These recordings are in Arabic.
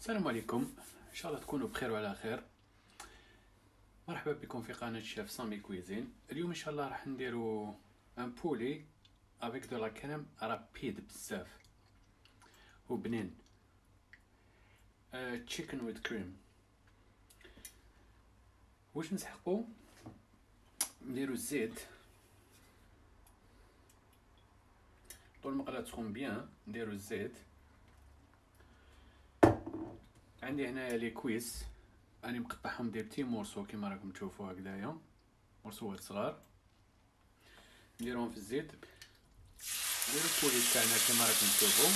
السلام عليكم، ان شاء الله تكونوا بخير وعلى خير. مرحبا بكم في قناه الشيف سامي كويزين. اليوم ان شاء الله راح نديرو ان بولي افيك دو لا كريم رابيد بزاف وبنين، تشيكن ويز كريم. واش نسحقو؟ نديرو الزيت، طول المقله تسخن بيان. نديرو الزيت. عندي هنايا لي كويس، راني مقطعهم دي بتي مورسو كيما راكم تشوفوا هكذايا، مرسوات صغار. نديرهم في الزيت. نديرو البولي تاعنا كيما راكم تشوفوا.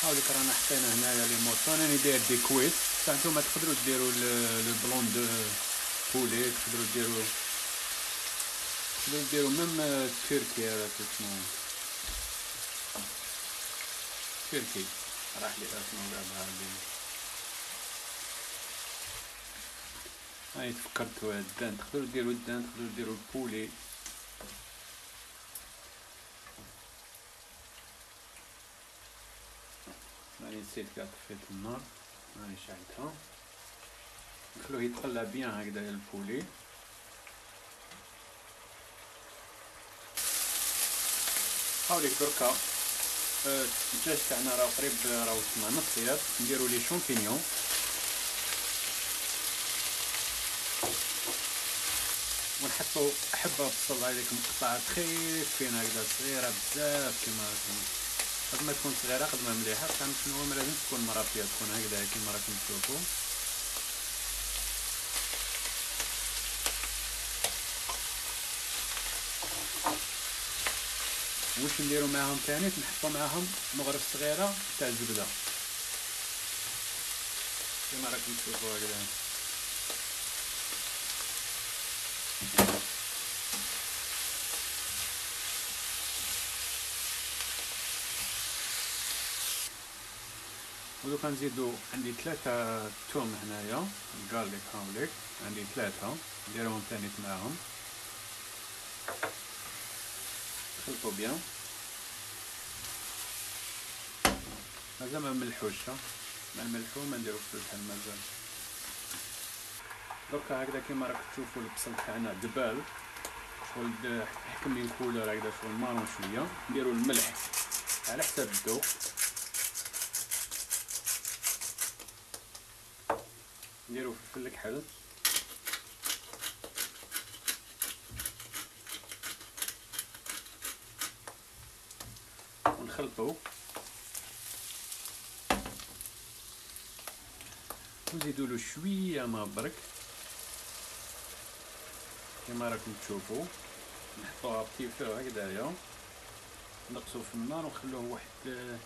هاوليك رانا حطينا هنايا لي مورسو. راني داير دي كويس، نتوما تقدروا ديروا لو بلون دو بولي، تقدروا ديروا ميم تركي. هذاك اسمه تركي، راح لي اسمه كاع بالعربي. هاي تفكرت الدان، تقدروا ديروا الدان، تقدروا ديروا البولي. راني نسيت كاع طفيت النار، راني شعلتها. نخلوه يتقلى بيان هكذايا البولي. هاوليك دركا الدجاج تاعنا راه قريب، راهو تما نصير. نديرو لي شامبينيون. ونحطو حبه بصل هذيك مقطعه خفيفين هكذا، صغيره بزاف كيما راكم. قد ما تكون صغيره قد ما مليحه. فهمت شنو؟ ما لازمش تكون مرابيه، تكون هكذا كيما راكم تشوفوا. واش نديرو معاهم ثاني؟ نحطو معاهم مغرف صغيره تاع الزبده كيما راكم تشوفوا هكذا. ودوكا نزيدو، عندي 3 توم هنايا الكارليك. هاوليك عندي 3 نديرهم ثاني معاهم. نخلطو بيان، مازال ما نملحوش، ما نملحو، ما نديرو فلفل مازال. دركا هكذا كيما راكم تشوفوا البصل تاعنا دبال، شغل حكم من كولر هكذا، شغل مارون شويه. نديرو الملح على حساب الذوق. نديرو فلفل الكحل. ونخلطو، ونزيدولو شويه ما برك كيما راكم تشوفوا. نحطوها بتي فو هكذايا، نقصو في النار ونخلوه واحد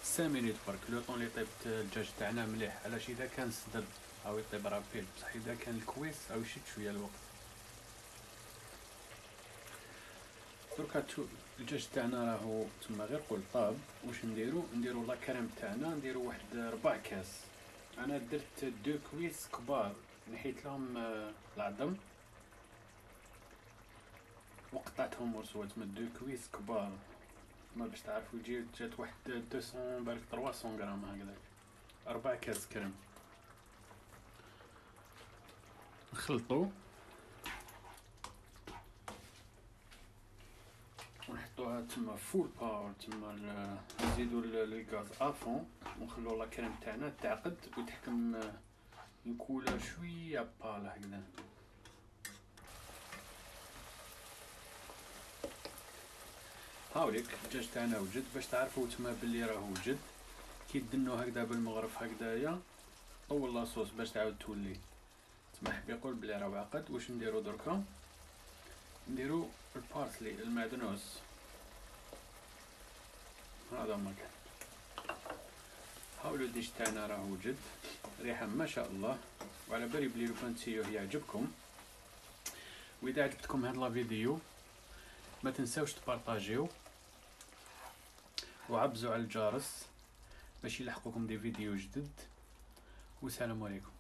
5 مينوت برك، لو طون لي طيب الدجاج تاعنا مليح. علاش؟ اذا كان صدر او يطيب رابيد، بصح اذا كان الكويس او يشد شويه الوقت. دركا الدجاج تاعنا راهو تما غير قول طاب. واش نديرو لا كريم تاعنا. نديرو واحد 4 كاس. انا درت 2 كويس كبار، نحيت لهم العظم وقطعتهم مرسوات. من 2 كويس كبار، ما باش تعرفوا جات واحد 200 بالك 300 غرام هكذا. 4 كاس كريم. نخلطو ونحطوها تما فول باور. تما نزيدو الغاز افون ونخلو لا كريم تاعنا تعقد وتحكم الكولر شويه بال هكذا. هاوليك الدجاج تاعنا وجد. باش تعرفوا تما بلي راه وجد، كي تدنو هكذا بالمغرف هكذايا طول لاصوص باش تعاود تولي. تما حب يقول بلي راه عقد. واش نديرو دركا؟ نديرو البارسلي المعدنوس، هذا ما كان. هاولو الديش تاعنا راه وجد، ريحه ما شاء الله. وعلى بالي بلي لو كان تسيوه يعجبكم. واذا عجبتكم هاد لا فيديو ما تنساوش تبارطاجيو وعبزوا على الجرس باش يلحقوكم دي فيديو جدد. والسلام عليكم.